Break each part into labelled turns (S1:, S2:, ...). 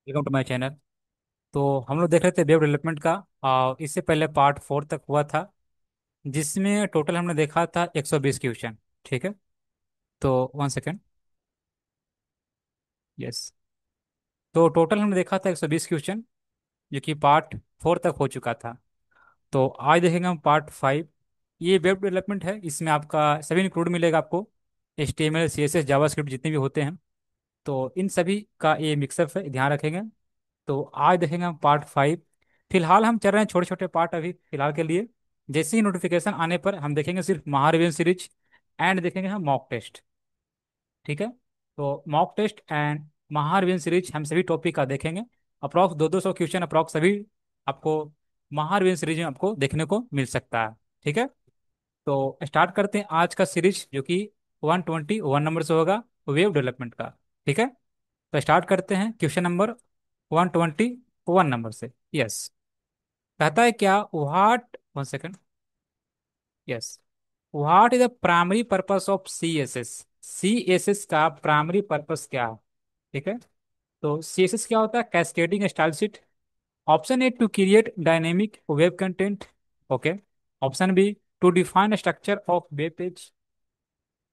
S1: Welcome to my channel. तो हम लोग देख रहे थे वेब डेवलपमेंट का। इससे पहले पार्ट 4 तक हुआ था, जिसमें टोटल हमने देखा था 120 क्वेश्चन। ठीक है। तो 1 सेकेंड। यस। तो टोटल हमने देखा था 120 क्वेश्चन, जो कि पार्ट 4 तक हो चुका था। तो आज देखेंगे हम पार्ट 5। ये वेब डेवलपमेंट है, इसमें आपका सभी इंक्लूड मिलेगा आपको। HTML CSS जावास्क्रिप्ट जितने भी होते हैं, तो इन सभी का ये मिक्सअप है, ध्यान रखेंगे। तो आज देखेंगे हम पार्ट 5। फिलहाल हम चल रहे हैं छोटे छोटे पार्ट अभी फिलहाल के लिए। जैसे ही नोटिफिकेशन आने पर हम देखेंगे सिर्फ महारिविजन सीरीज एंड देखेंगे हम मॉक टेस्ट। ठीक है। तो मॉक टेस्ट एंड महारिविजन सीरीज हम सभी टॉपिक का देखेंगे। अप्रॉक्स 200 क्वेश्चन अप्रॉक्स सभी आपको महारिविजन सीरीज में आपको देखने को मिल सकता है। ठीक है। तो स्टार्ट करते हैं आज का सीरीज, जो कि 121 नंबर से होगा, वेब डेवलपमेंट का। ठीक है। तो स्टार्ट करते हैं क्वेश्चन नंबर 121 नंबर से। यस। कहता है क्या, what 1 second. Yes. What is the primary purpose of CSS। CSS का प्राइमरी पर्पस क्या है? ठीक है। तो CSS क्या होता है? Cascading style sheet. Option A, to create dynamic web content. Okay. Option B, to define structure of web page.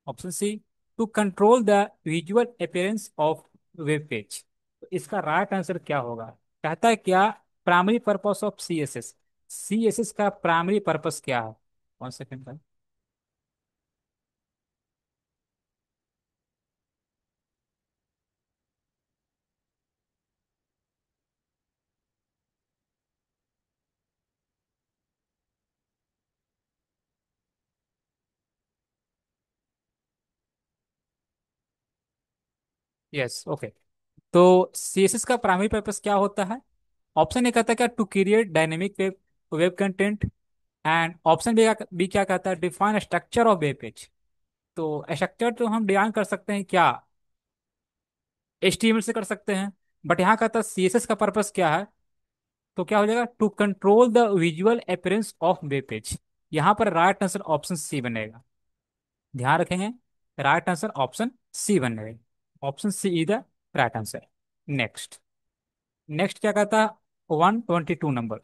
S1: Option C, to control the visual appearance of web page. तो इसका राइट आंसर क्या होगा? कहता है क्या, primary purpose of CSS। CSS का primary purpose क्या है? 1 सेकेंड का। यस। ओके। तो CSS का प्राइमरी पर्पस क्या होता है? ऑप्शन ए कहता है क्या, to create dynamic web web content. And option B क्या कहता है, define structure of web page. तो स्ट्रक्चर तो हम डिफाइन कर सकते हैं क्या, HTML से कर सकते हैं। बट यहाँ कहता है CSS का पर्पस क्या है, तो क्या हो जाएगा, to control the visual appearance of web page. यहाँ पर राइट आंसर ऑप्शन सी बनेगा। ध्यान रखेंगे, राइट आंसर ऑप्शन सी बनेगा। Option C is the right answer. Next. Next क्या कहता है, 122 number.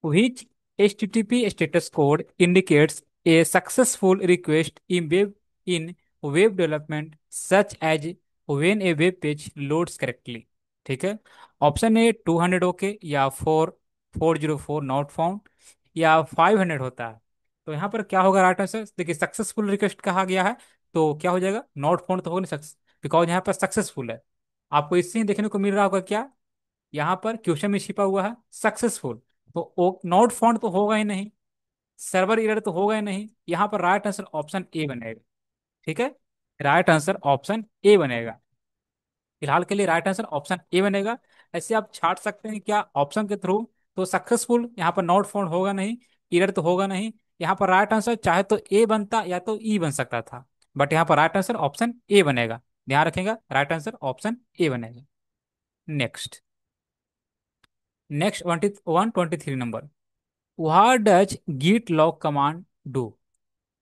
S1: Which HTTP status code indicates a successful request in web development, such as when a web page loads correctly? ठीक है। Option ए 200 okay, या 404 not found, या 500 होता है। तो यहाँ पर क्या होगा राइट आंसर? देखिए, सक्सेसफुल रिक्वेस्ट कहा गया है, तो क्या हो जाएगा, नॉट फाउंड तो होगा नहीं, बिकॉज यहाँ पर सक्सेसफुल है। आपको इससे ही देखने को मिल रहा होगा क्या, यहाँ पर क्वेश्चन में छिपा हुआ है सक्सेसफुल। तो नॉट फाउंड तो होगा ही नहीं, सर्वर एरर तो होगा ही नहीं। यहाँ पर राइट आंसर ऑप्शन ए बनेगा। ठीक है। राइट आंसर ऑप्शन ए बनेगा। फिलहाल के लिए राइट आंसर ऑप्शन ए बनेगा। ऐसे आप छाट सकते हैं क्या ऑप्शन के थ्रू। तो सक्सेसफुल, यहाँ पर नॉट फाउंड होगा नहीं, एरर तो होगा नहीं। यहाँ पर राइट आंसर चाहे तो ए बनता या तो ई बन सकता था, बट यहाँ पर राइट आंसर ऑप्शन ए बनेगा। ध्यान रखेगा, राइट आंसर ऑप्शन ए बनेगा। Next. Next 123 number. What does git log command do.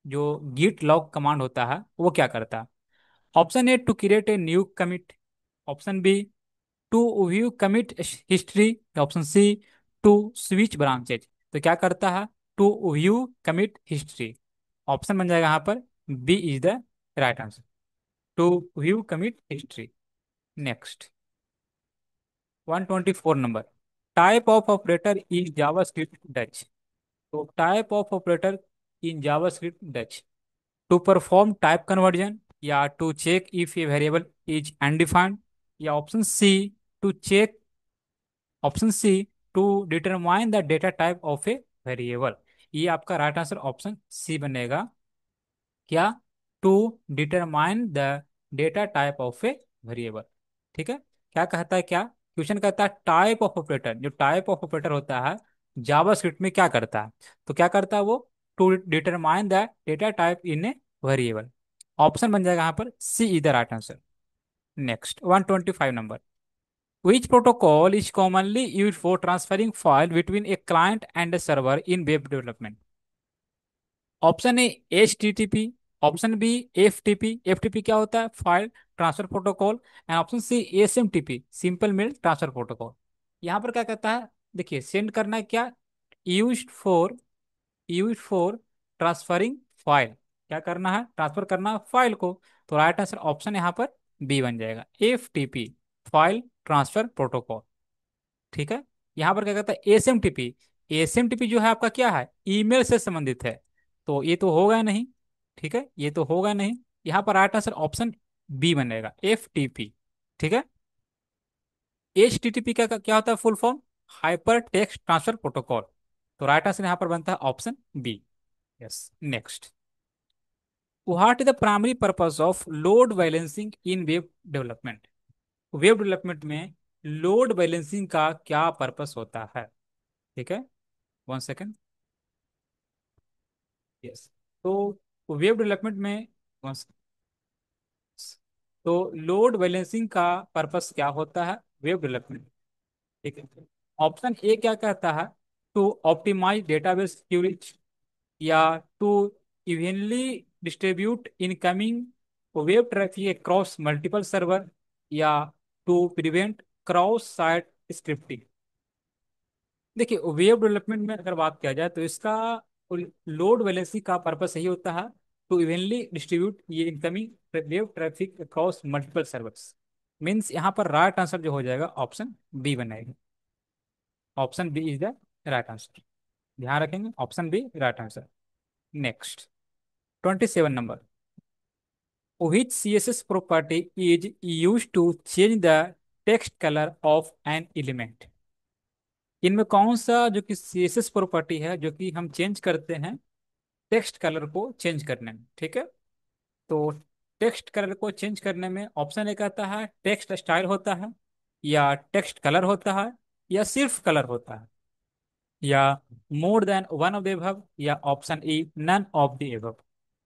S1: जो git log कमांड होता है वो क्या करता है? Option A, to create a new commit. Option B, to view commit history. Option C, to switch branches. तो क्या करता है, to view commit history. Option बन जाएगा यहाँ पर B is the right answer, to view commit history. Next. 124 number. Type of operator is JavaScript Dutch. तो type of operator in JavaScript Dutch, to perform type conversion, या to check if a variable is undefined, या option C, to check, option C, to determine the data type of a variable. ये आपका right answer option C बनेगा। क्या? To determine the data type of a variable. ठीक है। क्या कहता है, क्या क्वेश्चन कहता है, टाइप ऑफ ऑपरेटर, जो टाइप ऑफ ऑपरेटर होता है जावास्क्रिप्ट में क्या करता है? तो क्या करता है वो, to determine the data type in a variable. Option बन जाएगा यहाँ पर C is the right answer. Next 125 number. Which protocol is commonly used for transferring file between a client and a server in web development? Option A HTTP, option B FTP, FTP क्या होता है, file transfer protocol. And option C SMTP, simple mail transfer protocol. यहाँ पर क्या कहता है, देखिए send करना है क्या, यूज फॉर ट्रांसफरिंग फाइल, क्या करना है, ट्रांसफर करना है फाइल को। तो राइट आंसर ऑप्शन यहाँ पर बी बन जाएगा, एफटीपी, फाइल ट्रांसफर प्रोटोकॉल। ठीक है। यहाँ पर क्या कहता है एसएमटीपी, एसएमटीपी जो है आपका क्या है, ईमेल से संबंधित है, तो ये तो होगा नहीं। ठीक है, ये तो होगा नहीं। यहाँ पर राइट आंसर ऑप्शन बी बनेगा, एफटीपी। ठीक है। एचटीटीपी का क्या होता है full form, hypertext transfer protocol. तो राइट आंसर यहाँ पर बनता है option B. Yes, next. What is the primary purpose of load balancing in web development. Web development में लोड बैलेंसिंग का क्या पर्पस होता है। ठीक है, 1 सेकेंड। यस। तो वेब डेवलपमेंट में once- तो लोड बैलेंसिंग का पर्पस क्या होता है वेब डेवलपमेंट। ठीक है। ऑप्शन ए क्या कहता है, टू ऑप्टिमाइज डेटाबेस क्यूरीज, या to evenly distribute incoming web traffic across multiple server, या to prevent cross site scripting. देखिए वेब डेवलपमेंट में अगर बात किया जाए तो इसका लोड बैलेंसिंग का पर्पस यही होता है, टू इवनली डिस्ट्रीब्यूट ये incoming web traffic across multiple servers. Means यहाँ पर राइट आंसर जो हो जाएगा ऑप्शन बी बनेगा, option B is the right answer. ध्यान रखेंगे, option B right answer. Next, 27 number. Which CSS property is used to change the text color of an element? इनमें कौन सा जो कि CSS प्रॉपर्टी है जो कि हम चेंज करते हैं टेक्स्ट कलर को चेंज करने में। ठीक है। तो टेक्स्ट कलर को चेंज करने में ऑप्शन एक आता है टेक्स्ट स्टाइल होता है, या टेक्स्ट कलर होता है, या सिर्फ कलर होता है, या more than one of the above, या option E none of the above.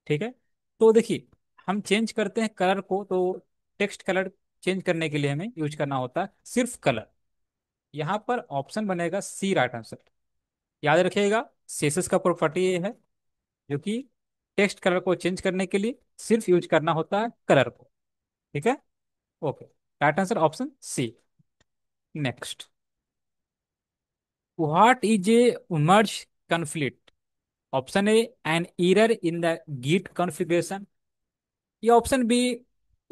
S1: ठीक है। तो देखिए हम चेंज करते हैं कलर को, तो टेक्स्ट कलर चेंज करने के लिए हमें यूज करना होता है सिर्फ कलर। यहाँ पर ऑप्शन बनेगा सी राइट आंसर। याद रखिएगा सीएसएस का प्रॉपर्टी ये है जो कि टेक्स्ट कलर को चेंज करने के लिए सिर्फ यूज करना होता है कलर को। ठीक है। Okay, right answer option C. Next, what is a merge conflict. Option A an error in the git configuration, या option B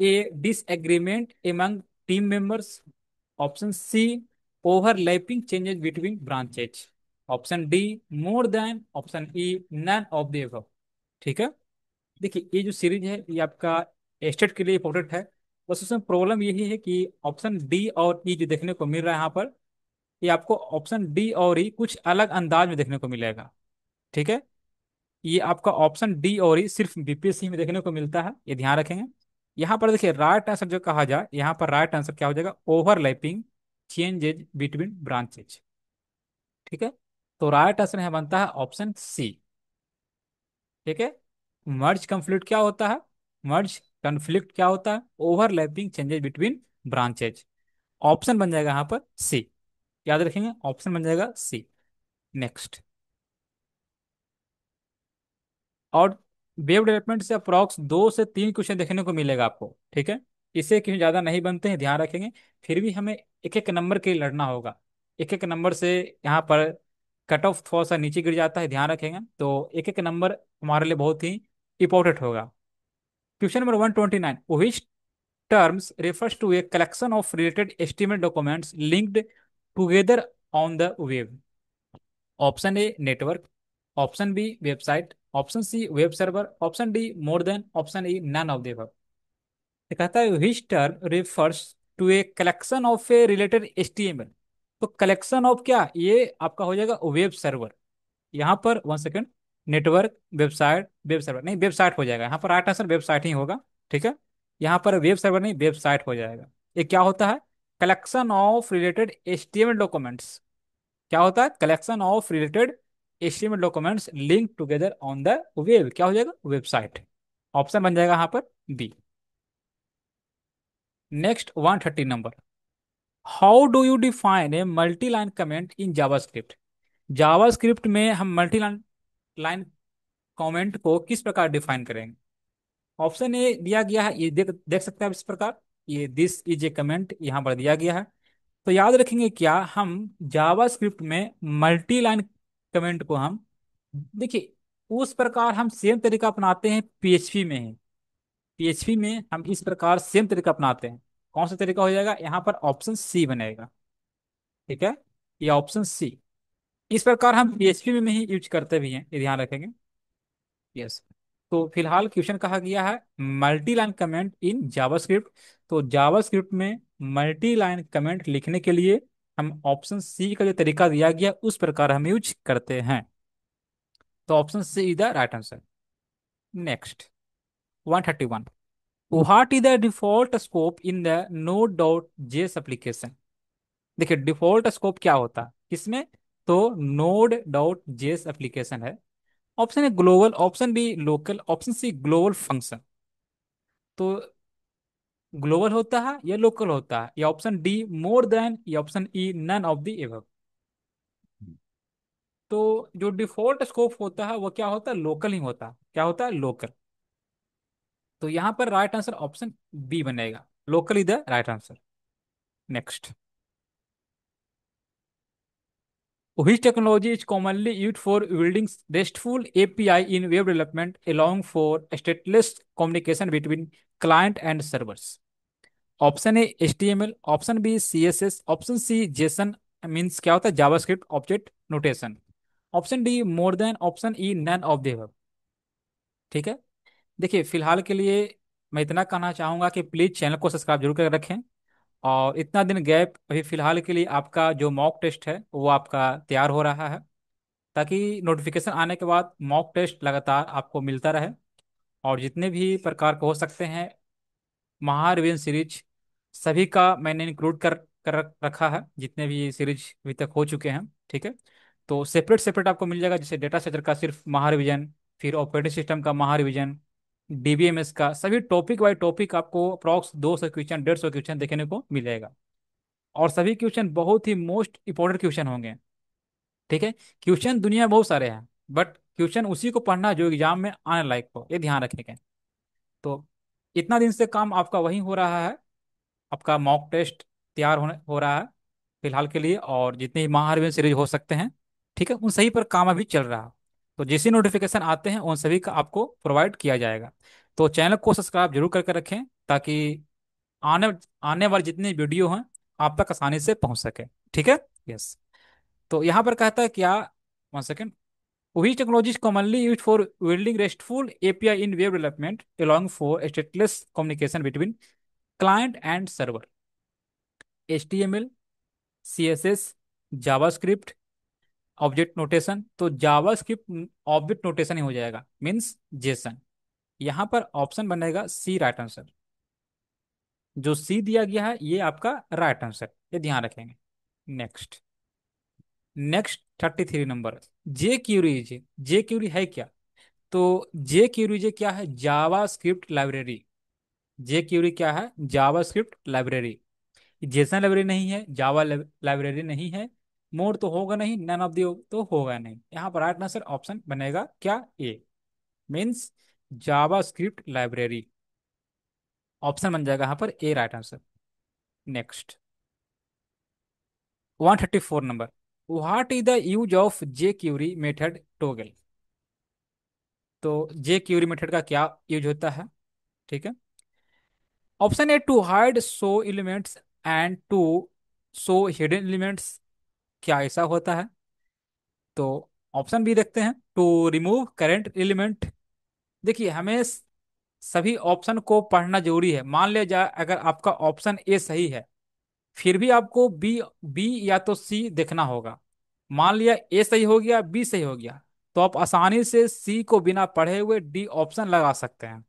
S1: a disagreement among team members, option C overlapping changes between branches, option D more than, option E none of the above. ठीक है। देखिए ये जो series है ये आपका estate के लिए इंपॉर्टेंट है। बस उसमें प्रॉब्लम यही है कि ऑप्शन डी और ई जो देखने को मिल रहा है यहाँ पर, ये आपको ऑप्शन डी और ई कुछ अलग अंदाज में देखने को मिलेगा। ठीक है। ये आपका ऑप्शन डी और ई सिर्फ बीपीएससी में देखने को मिलता है, ये ध्यान रखेंगे। यहाँ पर देखिए राइट आंसर जो कहा जाए, यहाँ पर राइट आंसर क्या हो जाएगा, ओवरलैपिंग चेंजेज बिटवीन ब्रांचेज। ठीक है। तो राइट आंसर यहाँ बनता है ऑप्शन सी। ठीक है। मर्ज कन्फ्लिक्ट क्या होता है, मर्ज कन्फ्लिक्ट क्या होता है, overlapping changes between branches. Option बन जाएगा यहाँ पर सी। याद रखेंगे ऑप्शन बन जाएगा सी। नेक्स्ट, और वेब डेवलपमेंट से अप्रॉक्स 2 से 3 क्वेश्चन देखने को मिलेगा आपको। ठीक है। इससे क्यों ज़्यादा नहीं बनते हैं, ध्यान रखेंगे। फिर भी हमें एक एक नंबर के लिए लड़ना होगा, एक एक नंबर से यहाँ पर कट ऑफ थोड़ा सा नीचे गिर जाता है, ध्यान रखेंगे। तो एक एक नंबर हमारे लिए बहुत ही इंपॉर्टेंट होगा। Question number 129, which terms refers to a collection of related HTML documents linked together on the web? Option A network, option B website, option C web server, option D more than, option E none of the above. ये कहता है which term refers to a collection of a related HTML। तो collection of क्या, ये आपका हो जाएगा web server. यहाँ पर 1 second, network website, web server नहीं, वेबसाइट हो जाएगा यहाँ पर, राइट आंसर वेबसाइट ही होगा। ठीक है। यहाँ पर वेब सर्वर नहीं, वेबसाइट हो जाएगा। ये क्या होता है, collection of related HTML documents. क्या होता है, collection of related HTML documents link together on the web, क्या हो जाएगा, वेबसाइट। ऑप्शन बन जाएगा यहाँ पर B. Next, 130 number. How do you define a multi line comment in JavaScript. JavaScript में हम मल्टी लाइन कमेंट को किस प्रकार डिफाइन करेंगे। ऑप्शन ए दिया गया है, ये देख देख सकते हैं आप इस प्रकार, ये दिस इज ए कमेंट यहाँ पर दिया गया है। तो याद रखेंगे क्या, हम जावा स्क्रिप्ट में मल्टी लाइन कमेंट को हम, देखिए, उस प्रकार हम सेम तरीका अपनाते हैं पीएचपी में ही। पीएचपी में हम इस प्रकार सेम तरीका अपनाते हैं। कौन सा तरीका हो जाएगा, यहाँ पर ऑप्शन सी बनेगा। ठीक है, ये ऑप्शन सी, इस प्रकार हम पीएचपी में ही यूज करते भी हैं, ये ध्यान रखेंगे। यस। तो फिलहाल क्वेश्चन कहा गया है multi line comment in JavaScript. तो जावास्क्रिप्ट में मल्टी लाइन कमेंट लिखने के लिए हम ऑप्शन सी का जो तरीका दिया गया उस प्रकार हम यूज करते हैं। तो option C is the right answer. Next, 131, what is the default scope in the node dot JS application. देखिए डिफॉल्ट स्कोप क्या होता है इसमें, तो नोड डॉट जेएस एप्लीकेशन है। Option A global, option B local, option C global function. तो global होता है या लोकल होता है, या ऑप्शन डी मोर देन, या option E none of the above. तो जो डिफॉल्ट स्कोप होता है वो क्या होता है, लोकल ही होता है। क्या होता है, लोकल। तो यहाँ पर राइट आंसर ऑप्शन बी बनेगा, local is the right answer. Next, which technology is commonly used for building RESTful API in web development, allowing for stateless communication between client and servers? Option A HTML, option B CSS, option C JSON means क्या होता है JavaScript object notation, option D more than, option E none of the. ठीक है, देखिए फिलहाल के लिए मैं इतना कहना चाहूंगा कि प्लीज चैनल को सब्सक्राइब जरूर कर रखें। और इतना दिन गैप, अभी फिलहाल के लिए आपका जो मॉक टेस्ट है वो आपका तैयार हो रहा है, ताकि नोटिफिकेशन आने के बाद मॉक टेस्ट लगातार आपको मिलता रहे। और जितने भी प्रकार के हो सकते हैं महारिवीजन सीरीज, सभी का मैंने इंक्लूड कर रखा है, जितने भी सीरीज अभी तक हो चुके हैं। ठीक है, तो सेपरेट सेपरेट आपको मिल जाएगा, जैसे डेटा स्ट्रक्चर का सिर्फ महारिवीजन, फिर ऑपरेटिंग सिस्टम का महारिवीजन, डीबीएमएस का, सभी टॉपिक बाय टॉपिक आपको अप्रॉक्स 200 क्वेश्चन 150 क्वेश्चन देखने को मिलेगा। और सभी क्वेश्चन बहुत ही मोस्ट इंपॉर्टेंट क्वेश्चन होंगे। ठीक है, क्वेश्चन दुनिया में बहुत सारे हैं, बट क्वेश्चन उसी को पढ़ना जो एग्जाम में आने लायक हो, ये ध्यान रखेंगे। तो इतना दिन से काम आपका वही हो रहा है, आपका मॉक टेस्ट तैयार हो रहा है फिलहाल के लिए, और जितने भी महारवीन सीरीज हो सकते हैं, ठीक है, उन सही पर काम अभी चल रहा है। तो जैसे नोटिफिकेशन आते हैं उन सभी का आपको प्रोवाइड किया जाएगा। तो चैनल को सब्सक्राइब जरूर करके रखें, ताकि आने आने वाले जितने वीडियो हैं आप तक आसानी से पहुंच सके। ठीक है। यस। तो यहाँ पर कहता है क्या, 1 second, which technology is commonly used for building RESTful API in web development, allowing for stateless communication between client and server? HTML, CSS, JavaScript, object notation. तो जावास्क्रिप्ट ऑब्जेक्ट नोटेशन ही हो जाएगा, मीन्स जेसन। यहाँ पर option बनेगा सी right answer. जो सी दिया गया है ये आपका राइट आंसर, ये ध्यान रखेंगे। नेक्स्ट, नेक्स्ट 33 नंबर, जे क्यूरीज। जे क्यूरी है क्या, तो जे क्यूरी क्या है, जावा स्क्रिप्ट लाइब्रेरी। जे क्यूरी क्या है, जावा स्क्रिप्ट लाइब्रेरी। जेसन लाइब्रेरी नहीं है, जावा लाइब्रेरी नहीं है, मोर तो होगा नहीं, नन ऑफ दी तो होगा नहीं। यहाँ पर राइट आंसर ऑप्शन बनेगा क्या, A, means JavaScript library. Option बन जाएगा यहाँ पर A right answer. Next, 134 number, what is the use of jQuery method toggle. तो जे क्यूरी मेथड का क्या यूज होता है। ठीक है, option A to hide show elements and to show hidden elements, क्या ऐसा होता है। तो ऑप्शन बी देखते हैं, टू रिमूव करेंट एलिमेंट। देखिए हमें सभी ऑप्शन को पढ़ना जरूरी है। मान लिया जाए अगर आपका ऑप्शन ए सही है, फिर भी आपको बी बी या तो सी देखना होगा। मान लिया ए सही हो गया, बी सही हो गया, तो आप आसानी से सी को बिना पढ़े हुए डी ऑप्शन लगा सकते हैं,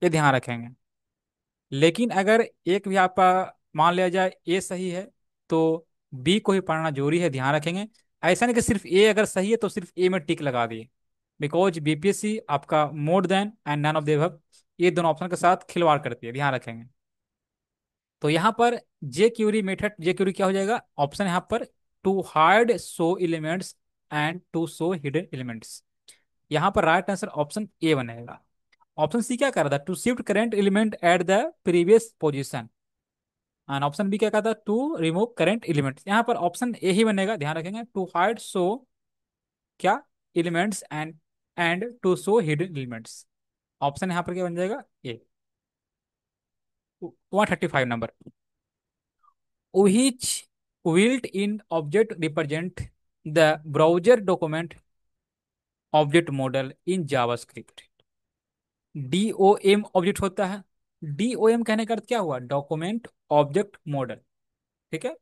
S1: ये ध्यान रखेंगे। लेकिन अगर एक भी आपका मान लिया जाए ए सही है, तो बी को ही पढ़ना जरूरी है, ध्यान रखेंगे। ऐसा नहीं कि सिर्फ ए अगर सही है तो सिर्फ ए में टिक लगा दिए, बिकॉज बीपीएससी आपका more than and none of the above ये दोनों ऑप्शन के साथ खिलवाड़ करती है, ध्यान रखेंगे। तो यहाँ पर jQuery method, jQuery क्या हो जाएगा, ऑप्शन यहाँ पर to hide show elements and to show hidden elements. यहाँ पर राइट आंसर ऑप्शन ए बनेगा। ऑप्शन सी क्या कर रहा था, to shift current element at the previous position. And option B क्या कहता है, टू रिमूव करेंट एलिमेंट। यहाँ पर ऑप्शन ए ही बनेगा, ध्यान रखेंगे, टू हाइड सो क्या elements and to show hidden elements. Option यहाँ पर क्या बन जाएगा, A. 135 number, which built-in object represent the browser document object model in JavaScript। DOM object होता है, डीओएम कहने का अर्थ क्या हुआ, डॉक्यूमेंट ऑब्जेक्ट मॉडल, ठीक है।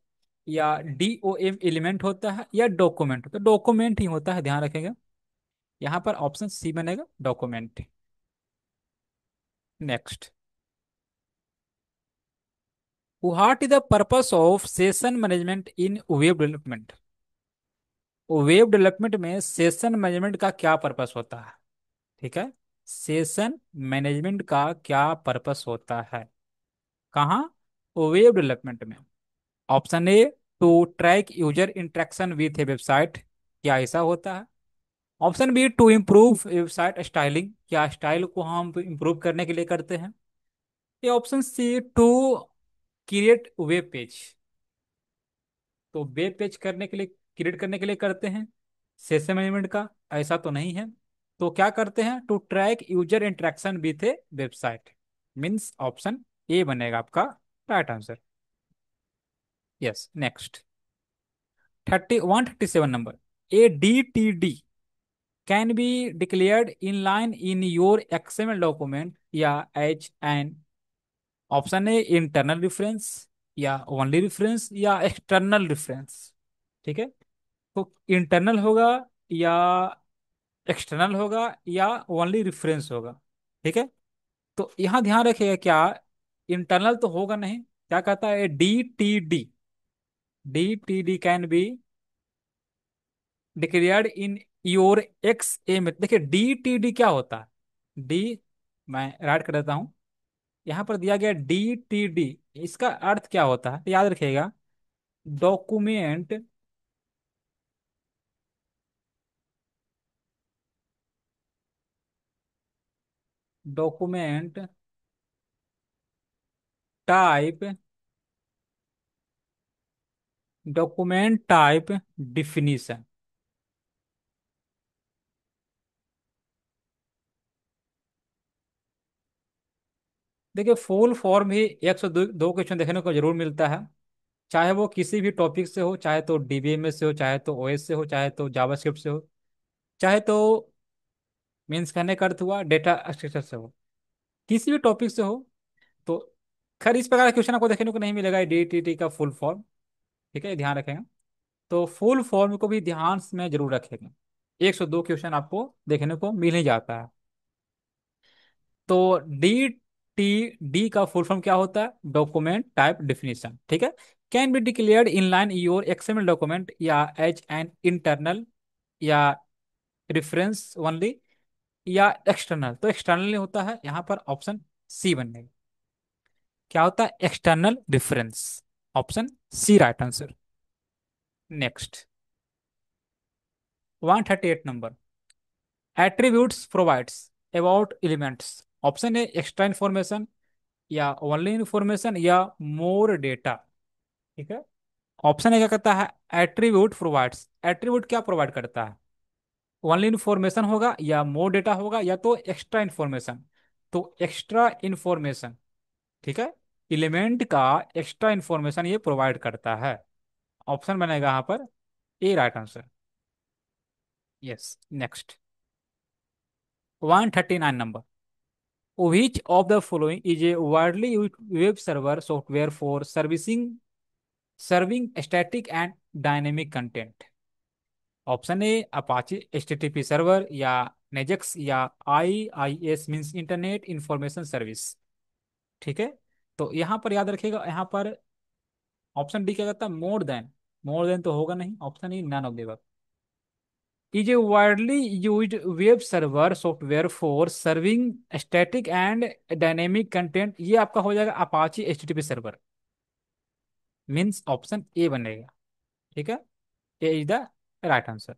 S1: या डीओएम एलिमेंट होता है या डॉक्यूमेंट, तो डॉक्यूमेंट ही होता है, ध्यान रखेगा। यहाँ पर ऑप्शन सी बनेगा, document. Next, what is the purpose of session management in web development. Web development में सेशन मैनेजमेंट का क्या पर्पस होता है, ठीक है। सेशन मैनेजमेंट का क्या पर्पस होता है, कहाँ, वेब डेवलपमेंट में। Option A, to track user interaction with a website, क्या ऐसा होता है। Option B, to improve website styling, क्या स्टाइल को हम इम्प्रूव करने के लिए करते हैं। ये option C, to create web page, तो वेब पेज करने के लिए, क्रिएट करने के लिए करते हैं सेशन मैनेजमेंट का, ऐसा तो नहीं है। तो क्या करते हैं, to track user interaction with a website, means option A बनेगा आपका right answer. Yes, next, 137 number, A D T D can be declared inline in your XML document या as an, option A internal reference या only reference या external reference, ठीक है। तो internal होगा या एक्सटर्नल होगा या ओनली रेफरेंस होगा, ठीक है। तो यहाँ ध्यान रखिएगा, क्या इंटरनल तो होगा नहीं, क्या कहता है, D T D can be declared in your X M. देखिए डी टी डी क्या होता है, डी, मैं राइट कर देता हूँ, यहाँ पर दिया गया डी टी डी, इसका अर्थ क्या होता है, याद रखिएगा, document document type, document type definition. देखिए फुल फॉर्म ही 102 क्वेश्चन देखने को जरूर मिलता है, चाहे वो किसी भी टॉपिक से हो, चाहे तो डीबीएमएस से हो, चाहे तो ओएस से हो, चाहे तो जावास्क्रिप्ट से हो, चाहे तो मीन्स कहने का अर्थ हुआ डेटा स्ट्रक्चर से हो, किसी भी टॉपिक से हो। तो खैर इस प्रकार का क्वेश्चन आपको देखने को नहीं मिलेगा डीटीटी का फुल फॉर्म, ठीक है, ध्यान रखेंगे। तो फुल फॉर्म को भी ध्यान में जरूर रखेंगे, 102 क्वेश्चन आपको देखने को मिल ही जाता है। तो डी टी डी का फुल फॉर्म क्या होता है, डॉक्यूमेंट टाइप डिफिनीशन, ठीक है। Can be declared in line your XML document या एज एन इंटरनल या रेफरेंस ओनली या एक्सटर्नल, तो एक्सटर्नल होता है, यहाँ पर ऑप्शन सी बनने, क्या होता है, external reference, option C right answer. Next, 138 number, attributes provides about elements. Option है एक्स्ट्रा इंफॉर्मेशन या ओनली इंफॉर्मेशन या मोर डेटा, ठीक है। ऑप्शन है क्या कहता है, एट्रीब्यूट प्रोवाइड्स, एट्रीब्यूट क्या प्रोवाइड करता है, ओनली इंफॉर्मेशन होगा या मोर डेटा होगा या तो एक्स्ट्रा इंफॉर्मेशन, तो एक्स्ट्रा इंफॉर्मेशन, ठीक है। एलिमेंट का एक्स्ट्रा इंफॉर्मेशन ये प्रोवाइड करता है, ऑप्शन बनेगा यहाँ पर A right answer. Yes, next, 139 number, which of the following is a widely used web server software for serving static and dynamic content। Option A Apache HTTP server या नेजेक्स या IIS means internet information service, ठीक है। तो यहाँ पर याद रखिएगा, यहाँ पर ऑप्शन डी क्या कहता है, मोर देन तो होगा नहीं, ऑप्शन ई नन ऑफ देगा, is a widely used web server software for serving static and dynamic content, ये आपका हो जाएगा Apache HTTP server, means option A बनेगा, ठीक है, A is the right answer.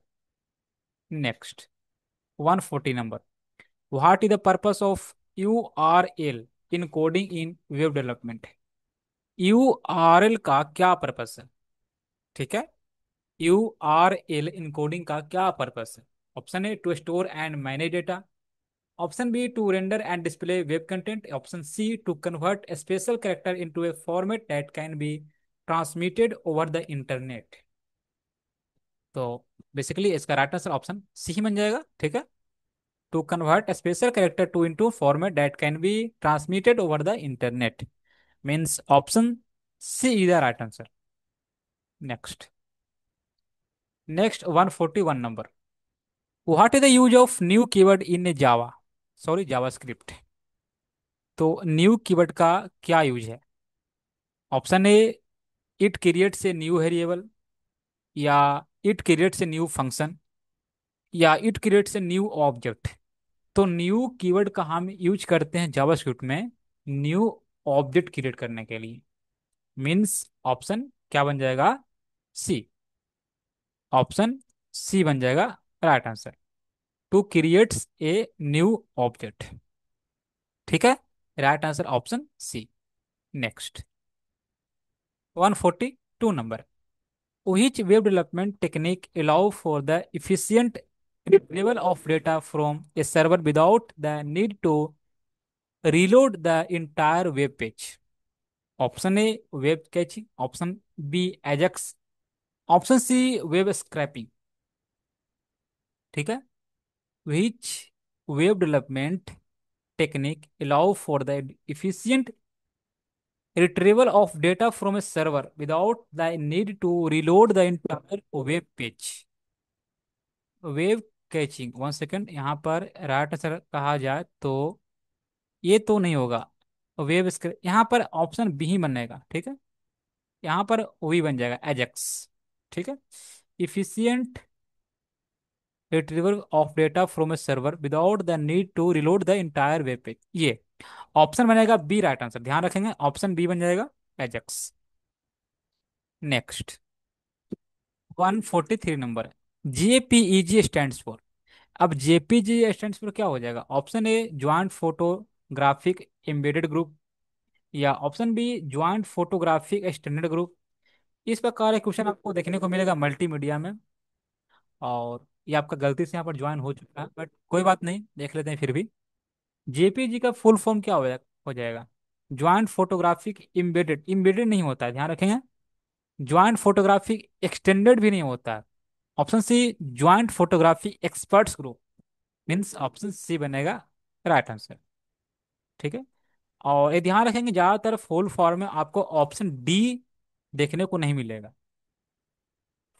S1: Next, 140 number, what is the purpose of URL encoding in web development. URL का क्या purpose है? ठीक है, URL इनकोडिंग का क्या पर्पस है? Option A to store and manage data, option B to render and display web content, option C to convert a special character into a format that can be transmitted over the internet। तो basically इसका right answer option C ही बन जाएगा। ठीक है, to convert a special character to into format that can be transmitted over the internet means option C is the right answer। Next, next 141 number. What is the use of new keyword in a Java? Sorry, JavaScript. तो new keyword का क्या use है? Option A, it creates a new variable, या it creates a new function, या it creates a new object. तो new keyword का हम use करते हैं जावास्क्रिप्ट में न्यू ऑब्जेक्ट क्रिएट करने के लिए। मीन्स ऑप्शन क्या बन जाएगा? सी। ऑप्शन सी बन जाएगा right answer, to creates a new object. ठीक है, right answer option C. Next 142 number. Which web development technique allow for the efficient retrieval of data from a server without the need to reload the entire web page? Option A web caching, option B AJAX, option C web scraping. ठीक है, which web development technique allow for the efficient retrieval of data from a server without the need to reload the entire web page? Web catching, one second, यहाँ पर right answer कहा जाए तो ये तो नहीं होगा। वेब स्क्रिप्ट यहाँ पर ऑप्शन बी ही बनेगा। ठीक है, यहाँ पर वही बन जाएगा एजेक्स। ठीक है, efficient retrieval of data from a server without the need to reload the entire web page, ये ऑप्शन बनेगा बी राइट आंसर। ध्यान रखेंगे, ऑप्शन बी बन जाएगा AJAX. Next 143 number. JPEG stands for. अब JPG स्टैंड्स फॉर क्या हो जाएगा? Option A joint photographic embedded group, या option B joint photographic standard group. इस प्रकार एक क्वेश्चन आपको देखने को मिलेगा मल्टीमीडिया में, और ये आपका गलती से यहाँ पर ज्वाइन हो चुका है, बट कोई बात नहीं, देख लेते हैं फिर भी। JPG का फुल फॉर्म क्या हो जाएगा? ज्वाइंट फोटोग्राफिक इम्बेडेड, इम्बेडेड नहीं होता है, ध्यान रखेंगे। ज्वाइंट फोटोग्राफिक एक्सटेंडेड भी नहीं होता है। Option C joint photography experts group, means option C बनेगा राइट आंसर। ठीक है, और ये ध्यान रखेंगे ज्यादातर फुल फॉर्म में आपको ऑप्शन डी देखने को नहीं मिलेगा।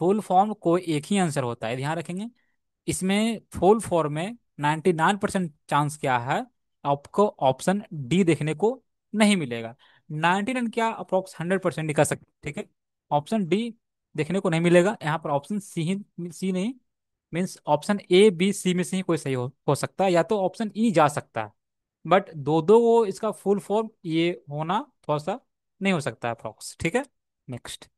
S1: फुल फॉर्म कोई एक ही आंसर होता है, ध्यान रखेंगे। इसमें फुल फॉर्म में 99% चांस क्या है, आपको ऑप्शन डी देखने को नहीं मिलेगा। 99 क्या, अप्रोक्स 100% ही कर सकते, ठीक है। ऑप्शन डी देखने को नहीं मिलेगा यहाँ पर, ऑप्शन सी ही, सी नहीं, means option A B C में से ही कोई सही हो सकता है, या तो ऑप्शन ई जा सकता है। बट दो दो वो इसका फुल फॉर्म ये होना थोड़ा सा नहीं हो सकता है अप्रोक्स। ठीक है, next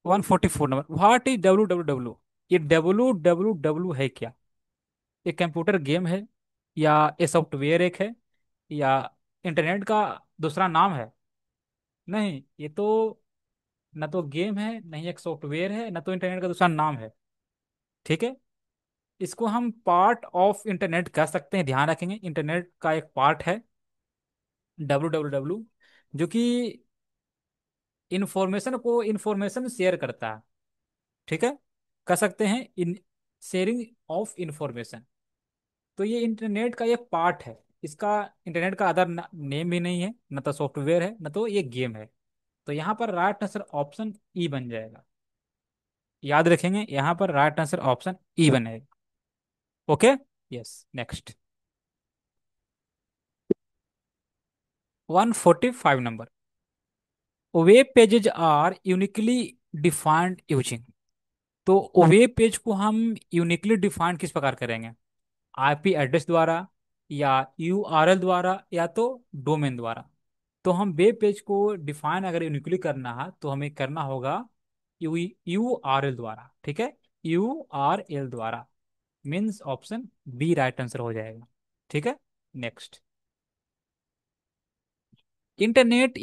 S1: 144 number. What is WWW? ये WWW है क्या? ये कंप्यूटर गेम है, या ये सॉफ्टवेयर एक है, या इंटरनेट का दूसरा नाम है? नहीं, ये तो ना तो गेम है, नहीं एक सॉफ्टवेयर है, ना तो इंटरनेट का दूसरा नाम है। ठीक है, इसको हम पार्ट ऑफ इंटरनेट कह सकते हैं, ध्यान रखेंगे इंटरनेट का एक पार्ट है WWW, जो कि इंफॉर्मेशन शेयर करता है। ठीक है, कह सकते हैं इन शेयरिंग ऑफ इंफॉर्मेशन। तो ये इंटरनेट का ये पार्ट है, इसका इंटरनेट का अदर नेम भी नहीं है, न तो सॉफ्टवेयर है, न तो ये गेम है। तो यहाँ पर राइट आंसर ऑप्शन ई बन जाएगा। याद रखेंगे, यहाँ पर राइट आंसर ऑप्शन ई बनेगा। Okay, yes, next 145 number. Web pages are uniquely defined using. तो वेब पेज को हम यूनिकली डिफाइन किस प्रकार करेंगे? IP एड्रेस द्वारा, या URL द्वारा, या तो डोमेन द्वारा। तो हम वेब पेज को डिफाइन अगर यूनिकली करना है तो हमें करना होगा URL द्वारा। ठीक है, URL द्वारा, means option B right answer हो जाएगा। ठीक है। नेक्स्ट, इंटरनेट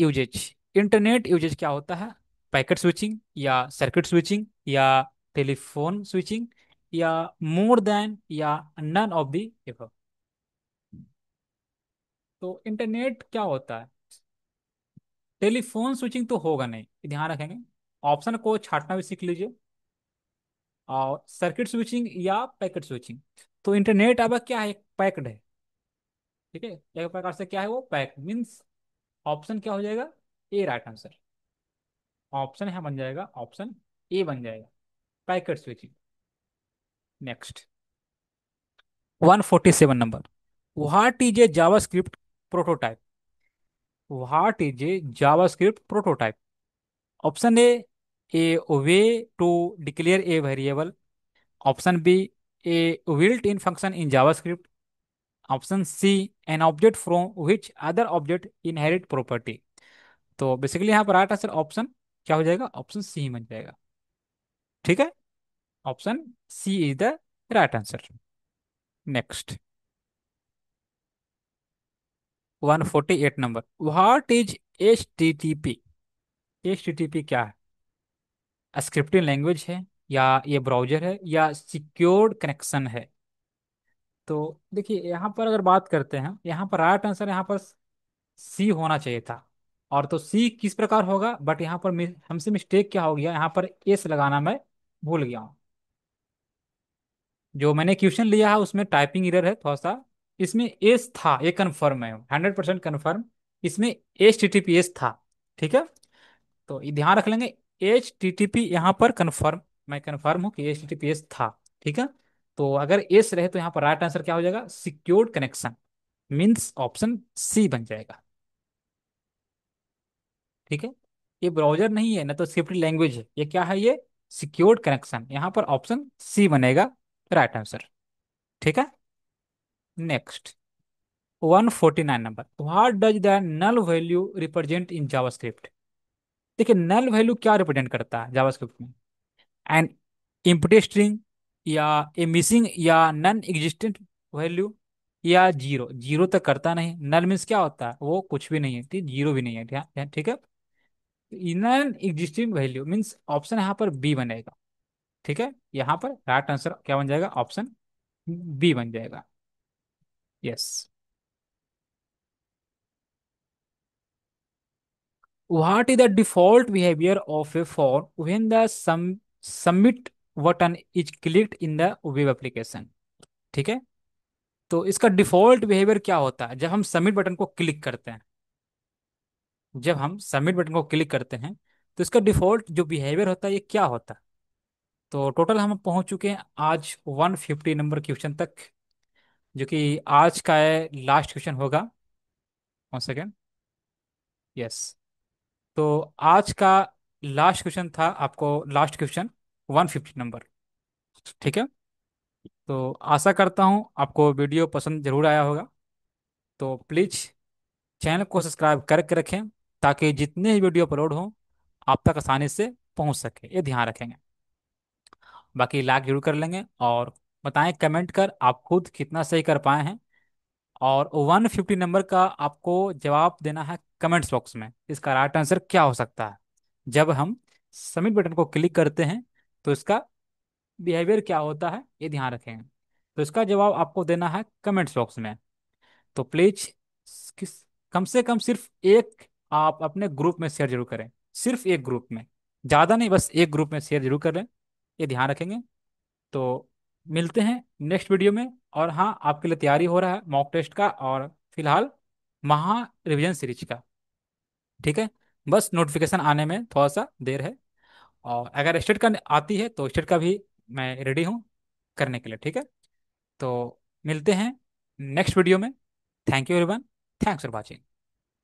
S1: यूजेज क्या होता है? पैकेट स्विचिंग, या सर्किट स्विचिंग, या टेलीफोन स्विचिंग, या मोर देन, या नन ऑफ दी एबव। तो इंटरनेट क्या होता है? टेलीफोन स्विचिंग तो होगा नहीं, ध्यान रखेंगे। ऑप्शन को छांटना भी सीख लीजिए। और सर्किट स्विचिंग या पैकेट स्विचिंग। तो इंटरनेट अब क्या है? पैक्ड है। ठीक है, एक प्रकार से क्या है वो, पैक मीन्स ऑप्शन क्या हो जाएगा? ए राइट आंसर। ऑप्शन यहाँ बन जाएगा, ऑप्शन ए बन जाएगा, packet switching. Next, 147 number, what is a JavaScript prototype? What is a JavaScript prototype? Option A way to declare a variable. Option B, a built in function in JavaScript. Option C, an object from which other object inherit property. तो basically यहाँ पर right answer option क्या हो जाएगा? Option C बन जाएगा। ठीक है, option C is the right answer. Next, 148 number, what is HTTP? HTTP क्या है? स्क्रिप्टिंग लैंग्वेज है, या ये ब्राउजर है, या सिक्योर्ड कनेक्शन है? तो देखिए यहाँ पर अगर बात करते हैं, यहाँ पर राइट आंसर यहाँ पर सी होना चाहिए था। और तो सी किस प्रकार होगा, बट यहाँ पर हमसे मिस्टेक क्या हो गया, यहाँ पर एस लगाना मैं भूल गया हूँ। जो मैंने क्वेश्चन लिया है उसमें टाइपिंग एरर है थोड़ा सा। इसमें एस था, ये कन्फर्म है, 100% कन्फर्म। इसमें HTTPS था। ठीक है, तो ये ध्यान रख लेंगे। HTTP यहाँ पर कन्फर्म, मैं कन्फर्म हूँ कि HTTPS था। ठीक है, तो अगर एस रहे तो यहाँ पर राइट आंसर क्या हो जाएगा? Secured connection, means option C बन जाएगा। ठीक है, ये ब्राउजर नहीं है ना, तो स्क्रिप्टेड लैंग्वेज है, ये क्या है? ये सिक्योर्ड कनेक्शन, यहाँ पर ऑप्शन सी बनेगा राइट आंसर। ठीक है। Next, 149 number, what does the null value represent in JavaScript? देखिए नल वैल्यू क्या रिप्रेजेंट करता है जावास्क्रिप्ट में? एन एम्प्टी स्ट्रिंग, या ए मिसिंग या नन एग्जिस्टेंट वैल्यू, या जीरो। जीरो तक करता नहीं, नल मीन्स क्या होता है? वो कुछ भी नहीं है, ठीक, जीरो भी नहीं है, ठीक है। Non existing value means option यहाँ पर बी बनेगा। ठीक है, यहाँ पर राइट आंसर क्या बन जाएगा? ऑप्शन बी बन जाएगा। Yes. What is the default behaviour of A form when the submit button is clicked in the web application? ठीक है, तो इसका डिफॉल्ट बिहेवियर क्या होता है जब हम सबमिट बटन को क्लिक करते हैं? जब हम सबमिट बटन को क्लिक करते हैं तो इसका डिफॉल्ट जो बिहेवियर होता है ये क्या होता है? तो टोटल हम पहुंच चुके हैं आज 150 नंबर क्वेश्चन तक, जो कि आज का है लास्ट क्वेश्चन होगा। 1 सेकेंड। यस, तो आज का लास्ट क्वेश्चन था, आपको लास्ट क्वेश्चन 150 नंबर। ठीक है, तो आशा करता हूँ आपको वीडियो पसंद जरूर आया होगा। तो प्लीज़ चैनल को सब्सक्राइब करके रखें, ताकि जितने ही वीडियो अपलोड हों आप तक आसानी से पहुंच सके, ये ध्यान रखेंगे। बाकी लाइक जरूर कर लेंगे, और बताएं कमेंट कर आप खुद कितना सही कर पाए हैं। और 150 नंबर का आपको जवाब देना है कमेंट्स बॉक्स में, इसका राइट आंसर क्या हो सकता है? जब हम सबमिट बटन को क्लिक करते हैं तो इसका बिहेवियर क्या होता है, ये ध्यान रखें। तो इसका जवाब आपको देना है कमेंट्स बॉक्स में। तो प्लीज किस कम से कम सिर्फ एक आप अपने ग्रुप में शेयर जरूर करें, सिर्फ एक ग्रुप में, ज़्यादा नहीं, बस एक ग्रुप में शेयर जरूर करें, ये ध्यान रखेंगे। तो मिलते हैं नेक्स्ट वीडियो में। और हाँ, आपके लिए तैयारी हो रहा है मॉक टेस्ट का, और फिलहाल महा रिवीजन सीरीज का। ठीक है, बस नोटिफिकेशन आने में थोड़ा सा देर है। और अगर स्टेट का आती है तो स्टेट का भी मैं रेडी हूँ करने के लिए। ठीक है, तो मिलते हैं नेक्स्ट वीडियो में। Thank you everyone, thanks for watching.